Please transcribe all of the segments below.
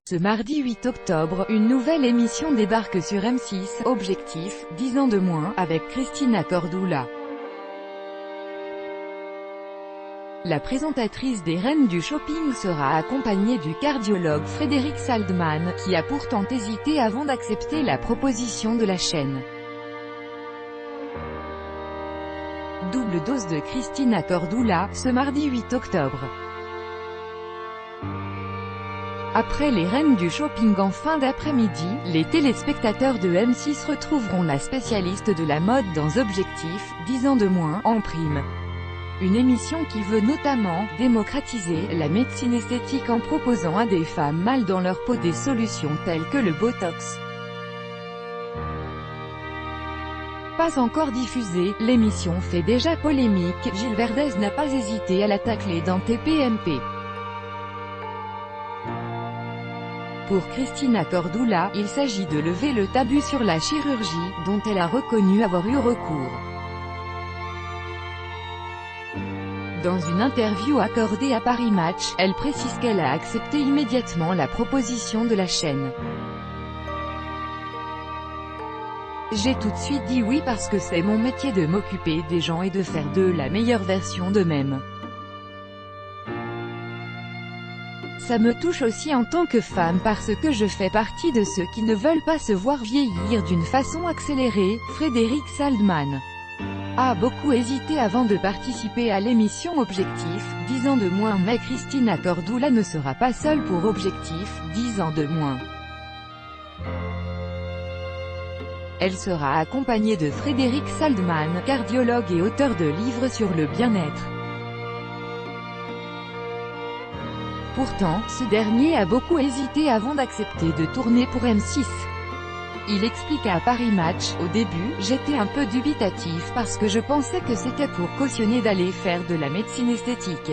Ce mardi 8 octobre, une nouvelle émission débarque sur M6, Objectif, 10 ans de moins, avec Christina Cordula. La présentatrice des Reines du Shopping sera accompagnée du cardiologue Frédéric Saldman, qui a pourtant hésité avant d'accepter la proposition de la chaîne. Double dose de Christina Cordula, ce mardi 8 octobre. Après les Reines du Shopping en fin d'après-midi, les téléspectateurs de M6 retrouveront la spécialiste de la mode dans Objectif, 10 ans de moins, en prime. Une émission qui veut notamment démocratiser la médecine esthétique en proposant à des femmes mal dans leur peau des solutions telles que le Botox. Pas encore diffusée, l'émission fait déjà polémique. Gilles Verdez n'a pas hésité à la tacler dans TPMP. Pour Christina Cordula, il s'agit de lever le tabou sur la chirurgie, dont elle a reconnu avoir eu recours. Dans une interview accordée à Paris Match, elle précise qu'elle a accepté immédiatement la proposition de la chaîne. J'ai tout de suite dit oui parce que c'est mon métier de m'occuper des gens et de faire de la meilleure version d'eux-mêmes. Ça me touche aussi en tant que femme parce que je fais partie de ceux qui ne veulent pas se voir vieillir d'une façon accélérée. Frédéric Saldman a beaucoup hésité avant de participer à l'émission Objectif, 10 ans de moins, mais Christina Cordula ne sera pas seule pour Objectif, 10 ans de moins. Elle sera accompagnée de Frédéric Saldman, cardiologue et auteur de livres sur le bien-être. Pourtant, ce dernier a beaucoup hésité avant d'accepter de tourner pour M6. Il explique à Paris Match, au début, j'étais un peu dubitatif parce que je pensais que c'était pour cautionner d'aller faire de la médecine esthétique.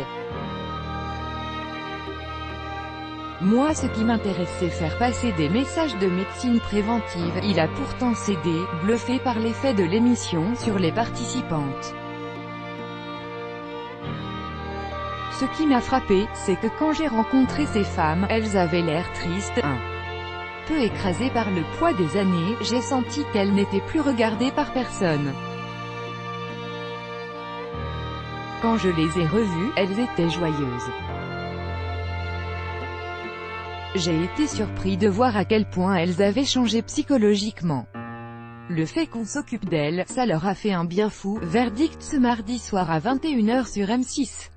Moi ce qui m'intéresse c'est faire passer des messages de médecine préventive. Il a pourtant cédé, bluffé par l'effet de l'émission sur les participantes. Ce qui m'a frappé, c'est que quand j'ai rencontré ces femmes, elles avaient l'air tristes, un peu écrasées par le poids des années. J'ai senti qu'elles n'étaient plus regardées par personne. Quand je les ai revues, elles étaient joyeuses. J'ai été surpris de voir à quel point elles avaient changé psychologiquement. Le fait qu'on s'occupe d'elles, ça leur a fait un bien fou. Verdict ce mardi soir à 21 h sur M6.